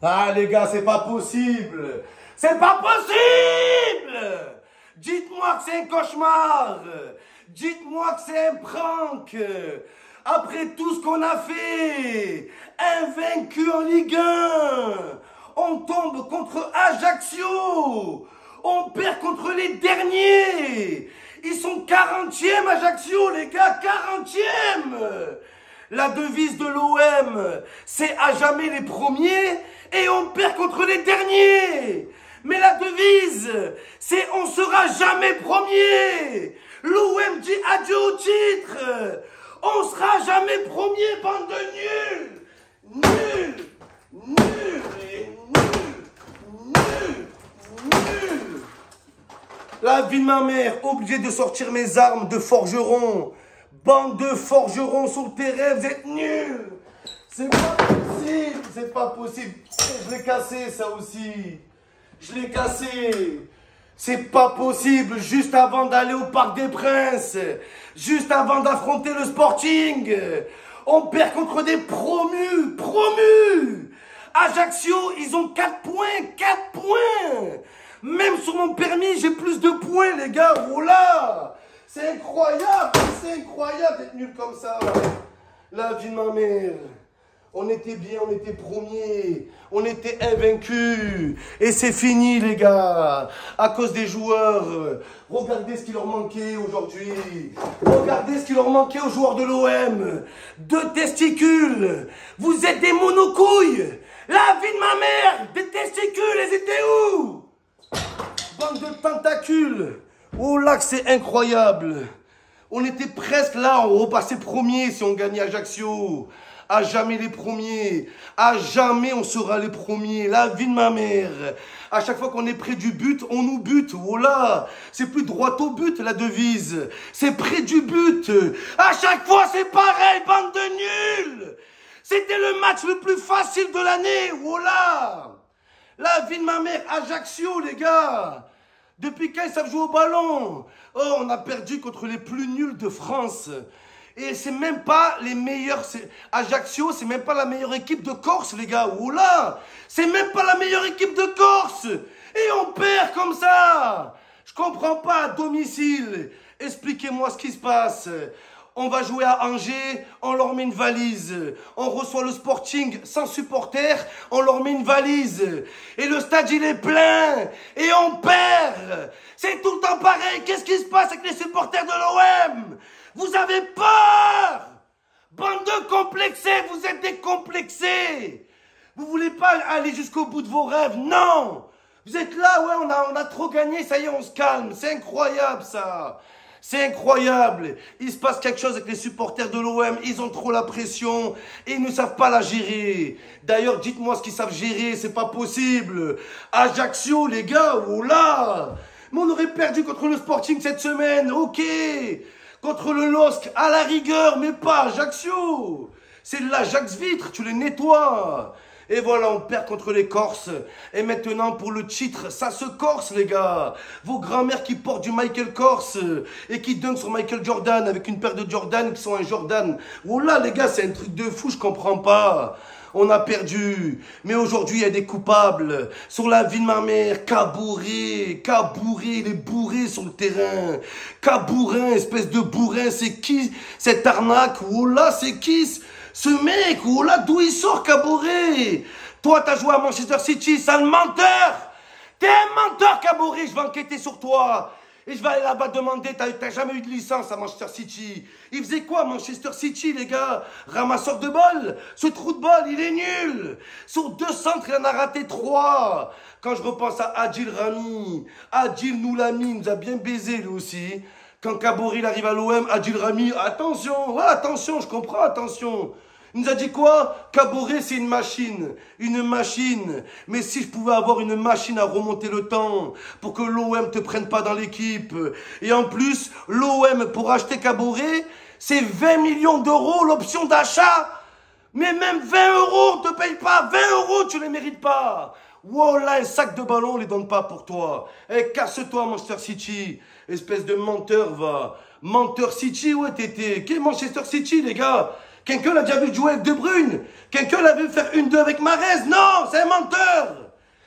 Ah les gars, c'est pas possible. C'est pas possible. Dites-moi que c'est un cauchemar. Dites-moi que c'est un prank. Après tout ce qu'on a fait, invaincu en Ligue 1, on tombe contre Ajaccio. On perd contre les derniers. Ils sont 40e Ajaccio, les gars, 40e. La devise de l'OM, c'est à jamais les premiers et on perd contre les derniers. Mais la devise, c'est on sera jamais premier. L'OM dit adieu au titre. On sera jamais premier, bande de nuls. Nuls. Nuls et nuls. Nuls. La vie de ma mère, obligé de sortir mes armes de forgeron. Bande de forgerons sur le terrain, vous êtes nuls. C'est pas possible, c'est pas possible. Je l'ai cassé, ça aussi. Je l'ai cassé. C'est pas possible, juste avant d'aller au Parc des Princes, juste avant d'affronter le Sporting, on perd contre des promus. Ajaccio, ils ont 4 points, 4 points. Même sur mon permis, j'ai plus de points, les gars, voilà. C'est incroyable d'être nul comme ça. La vie de ma mère. On était bien, on était premiers, on était invaincus. Et c'est fini, les gars. À cause des joueurs. Regardez ce qui leur manquait aujourd'hui. Regardez ce qui leur manquait aux joueurs de l'OM. 2 testicules. Vous êtes des monocouilles. La vie de ma mère. Des testicules, elles étaient où? Bande de tentacules. Oh là que c'est incroyable. On était presque là, on repassait premier si on gagnait Ajaccio. À jamais les premiers. À jamais on sera les premiers. La vie de ma mère. À chaque fois qu'on est près du but, on nous bute. Oh là, c'est plus droit au but la devise. C'est près du but. À chaque fois c'est pareil, bande de nuls. C'était le match le plus facile de l'année. Oh là. La vie de ma mère, Ajaccio les gars. Depuis quand ils savent jouer au ballon? Oh, on a perdu contre les plus nuls de France. Et c'est même pas les meilleurs... Ajaccio, c'est même pas la meilleure équipe de Corse, les gars. Oula! C'est même pas la meilleure équipe de Corse. Et on perd comme ça. Je comprends pas, à domicile. Expliquez-moi ce qui se passe. On va jouer à Angers, on leur met une valise. On reçoit le Sporting sans supporters, on leur met une valise. Et le stade, il est plein. Et on perd. C'est tout le temps pareil. Qu'est-ce qui se passe avec les supporters de l'OM? Vous avez peur. Bande de complexés, vous êtes des complexés. Vous voulez pas aller jusqu'au bout de vos rêves? Non. Vous êtes là, ouais, on a trop gagné, ça y est, on se calme. C'est incroyable, ça. C'est incroyable. Il se passe quelque chose avec les supporters de l'OM. Ils ont trop la pression et ils ne savent pas la gérer. D'ailleurs, dites-moi ce qu'ils savent gérer. C'est pas possible. Ajaccio, les gars, oh là. Mais on aurait perdu contre le Sporting cette semaine. Ok. Contre le LOSC, à la rigueur, mais pas Ajaccio. C'est de l'Ajax-Vitre, tu les nettoies. Et voilà, on perd contre les Corses. Et maintenant, pour le titre, ça se corse, les gars. Vos grands-mères qui portent du Michael Kors et qui dunkent sur Michael Jordan avec une paire de Jordan qui sont un Jordan. Oh là, les gars, c'est un truc de fou, je comprends pas. On a perdu. Mais aujourd'hui, il y a des coupables. Sur la vie de ma mère, Cabouré, il est bourré sur le terrain. Cabourin, espèce de bourrin, c'est qui cette arnaque? Oh là, c'est qui ce mec? Oh là, d'où il sort, Cabouré? Toi, t'as joué à Manchester City, sale menteur. T'es un menteur, Cabouré, je vais enquêter sur toi. Et je vais aller là-bas demander, t'as jamais eu de licence à Manchester City. Il faisait quoi, Manchester City, les gars? Ramasseur de balles. Ce trou de balle, il est nul. Sur 2 centres, il en a raté 3. Quand je repense à Adil Rami, Adil Noulami, il nous a bien baisé, lui aussi. Quand Cabouré il arrive à l'OM, Adil Rami, attention, ouais, attention, je comprends, attention. Il nous a dit quoi? Caboret, c'est une machine. Une machine. Mais si je pouvais avoir une machine à remonter le temps pour que l'OM te prenne pas dans l'équipe. Et en plus, l'OM, pour acheter Caboret, c'est 20 millions d'euros l'option d'achat. Mais même 20 euros, on te paye pas. 20 euros, tu les mérites pas. Voilà, un sac de ballon, on les donne pas pour toi. Eh, casse-toi, Manchester City. Espèce de menteur, va. Menteur City, ouais, t'étais. Qu'est Manchester City, les gars? Quelqu'un l'a déjà vu jouer avec De Bruyne? Quelqu'un l'a vu faire 1-2 avec Mahrez? Non, c'est un menteur.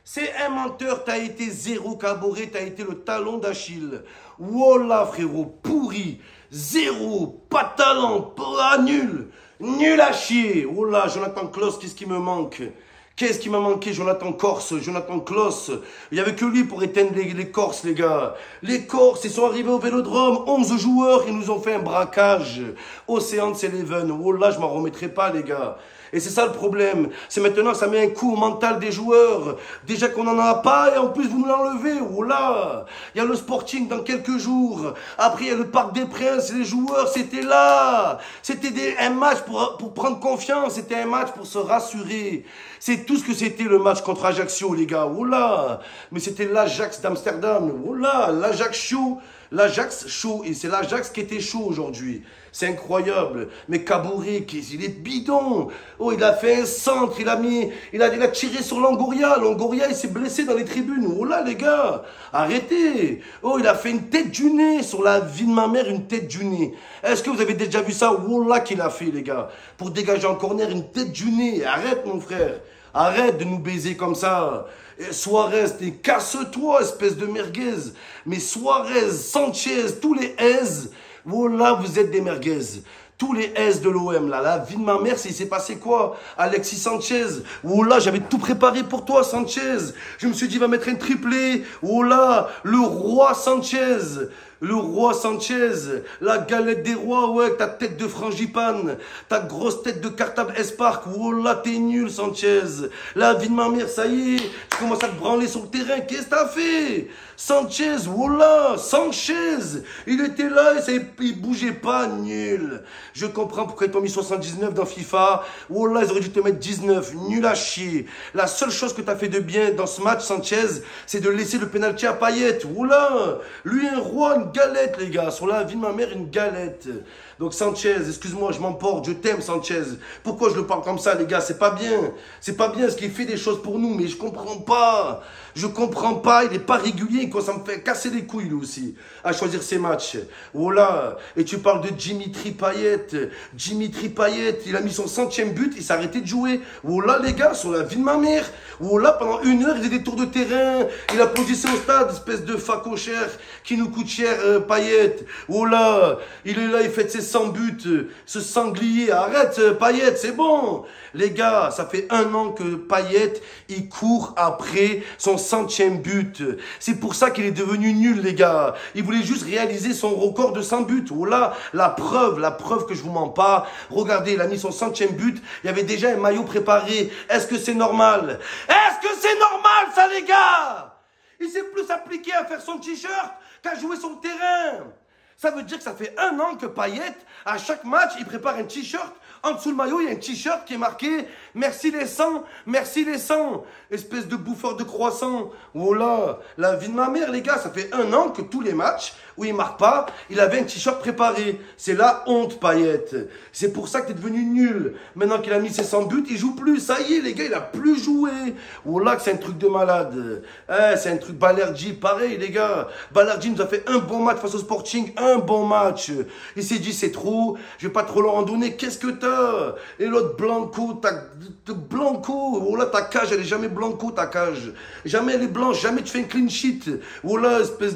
C'est un menteur, t'as été zéro Caboret, t'as été le talon d'Achille. Voilà frérot, pourri, zéro, pas de talent, pas nul, nul à chier. Voilà, Jonathan Klaus, qu'est-ce qui me manque? Qu'est-ce qui m'a manqué? Jonathan Corse, Jonathan Klaus. Il n'y avait que lui pour éteindre les Corses, les gars. Les Corses, ils sont arrivés au Vélodrome. 11 joueurs, ils nous ont fait un braquage. Ocean's Eleven. Oh là, je m'en remettrai pas, les gars. Et c'est ça le problème. C'est maintenant que ça met un coup au mental des joueurs. Déjà qu'on n'en a pas et en plus vous nous l'enlevez. Oh là. Il y a le Sporting dans quelques jours. Après, il y a le Parc des Princes. Les joueurs, c'était là. C'était un match pour prendre confiance. C'était un match pour se rassurer. C'est tout ce que c'était le match contre Ajaccio, les gars. Oh là. Mais c'était l'Ajax d'Amsterdam. Oh là. L'Ajax chaud. L'Ajax chaud. Et c'est l'Ajax qui était chaud aujourd'hui. C'est incroyable. Mais Caboret, il est bidon. Oh, il a fait un centre. Il a tiré sur Longoria. Longoria, il s'est blessé dans les tribunes. Oh là, les gars. Arrêtez. Oh, il a fait une tête du nez. Sur la vie de ma mère, une tête du nez. Est-ce que vous avez déjà vu ça? Oh là, qu'il a fait, les gars. Pour dégager en corner, une tête du nez. Arrête, mon frère. Arrête de nous baiser comme ça. Suarez, casse-toi, espèce de merguez. Mais Suarez, Sanchez, tous les S, voilà, vous êtes des merguez. Tous les S de l'OM, là, la vie de ma mère, il s'est passé quoi? Alexis Sanchez, oh là, j'avais tout préparé pour toi, Sanchez. Je me suis dit, il va mettre un triplé. Oh là, le roi Sanchez. Le roi Sanchez, la galette des rois, ouais, ta tête de frangipane, ta grosse tête de cartable Espark, oh là, t'es nul, Sanchez. La vie de ma mère, ça y est, tu commences à te branler sur le terrain, qu'est-ce que t'as fait? Sanchez, oh là, Sanchez, il était là, il bougeait pas, nul. Je comprends pourquoi ils t'ont mis 79 dans FIFA, oh là, ils auraient dû te mettre 19, nul à chier. La seule chose que t'as fait de bien dans ce match, Sanchez, c'est de laisser le penalty à Payet, oh là, lui un roi, une galette, les gars. Sur la vie de ma mère, une galette. Donc, Sanchez, excuse-moi, je m'emporte. Je t'aime, Sanchez. Pourquoi je le parle comme ça, les gars? C'est pas bien. C'est pas bien ce qu'il fait des choses pour nous, mais je comprends pas. Je comprends pas. Il est pas régulier. Ça me fait casser les couilles, lui aussi, à choisir ses matchs. Oh là. Et tu parles de Dimitri Payet. Dimitri Payet, il a mis son 100e but. Il s'est arrêté de jouer. Oh là, les gars, sur la vie de ma mère. Oh là, pendant 1 heure, il faisait des tours de terrain. Il applaudissait au stade, espèce de facochère qui nous coûte cher. Payet, oh là, il est là, il fait ses 100 buts, ce sanglier, arrête Payet, c'est bon. Les gars, ça fait 1 an que Payet, il court après son 100e but. C'est pour ça qu'il est devenu nul, les gars. Il voulait juste réaliser son record de 100 buts. Oh là, la preuve que je vous mens pas. Regardez, il a mis son 100e but, il y avait déjà un maillot préparé. Est-ce que c'est normal? Est-ce que c'est normal, ça, les gars? Il s'est plus appliqué à faire son t-shirt qu'à jouer sur le terrain. Ça veut dire que ça fait 1 an que Payet, à chaque match, il prépare un t-shirt. En dessous le maillot, il y a un t-shirt qui est marqué « Merci les 100, merci les 100 ». Espèce de bouffeur de croissant. Oh là, la vie de ma mère, les gars, ça fait 1 an que tous les matchs où il marque pas, il avait un t-shirt préparé. C'est la honte, Payet. C'est pour ça que tu es devenu nul. Maintenant qu'il a mis ses 100 buts, il joue plus. Ça y est, les gars, il a plus joué. Oh là, que c'est un truc de malade. C'est un truc Balerdi, pareil, les gars. Balerdi nous a fait un bon match face au Sporting, un bon match. Il s'est dit, c'est trop, je vais pas trop leur en donner. Qu'est-ce que t'as? Et l'autre Blanco, Blanco. Oh là, ta cage, elle est jamais Blanco, ta cage. Jamais elle est blanche, jamais tu fais un clean sheet. Oh là, espèce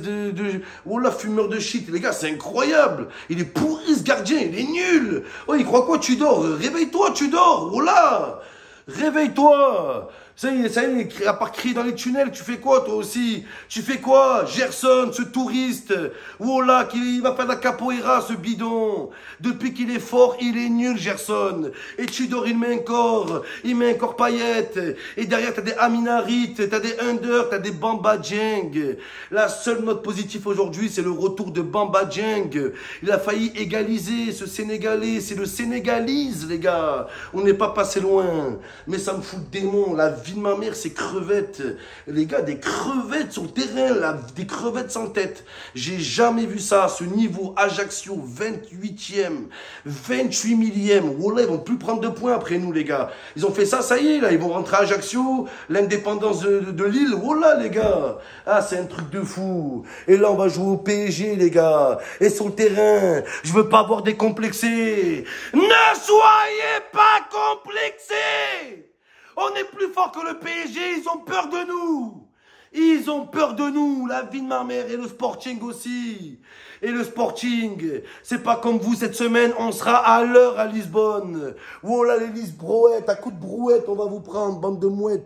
oh là, fumeur de shit. Les gars, c'est incroyable. Il est pourri, ce gardien, il est nul. Oh, il croit quoi? Tu dors. Réveille-toi, tu dors. Oh là, réveille-toi. Ça y est, à part crier dans les tunnels, tu fais quoi toi aussi? Tu fais quoi? Gerson, ce touriste, oh là, il va faire de la capoeira, ce bidon. Depuis qu'il est fort, il est nul, Gerson. Et Tudor, il met encore Payet. Et derrière, t'as des Aminarit, t'as des Under, t'as des Bamba Dieng. La seule note positive aujourd'hui, c'est le retour de Bamba Dieng. Il a failli égaliser ce Sénégalais. C'est le Sénégalise, les gars. On n'est pas passé loin. Mais ça me fout le démon, la vie de ma mère, c'est crevettes. Les gars, des crevettes sur le terrain, là, des crevettes sans tête. J'ai jamais vu ça, ce niveau. Ajaccio, 28e, 28 millième. Wallah, ils vont plus prendre de points après nous, les gars. Ils ont fait ça, ça y est, là, ils vont rentrer à Ajaccio, l'indépendance de Lille. Wallah, les gars. Ah, c'est un truc de fou. Et là, on va jouer au PSG, les gars. Et sur le terrain, je veux pas voir décomplexé. Ne soyez pas complexés. On est plus fort que le PSG, ils ont peur de nous. Ils ont peur de nous, la vie de ma mère et le Sporting aussi. Et le Sporting, c'est pas comme vous cette semaine, on sera à l'heure à Lisbonne. Voilà les Lisbrouettes, à coups de brouette, on va vous prendre, bande de mouettes.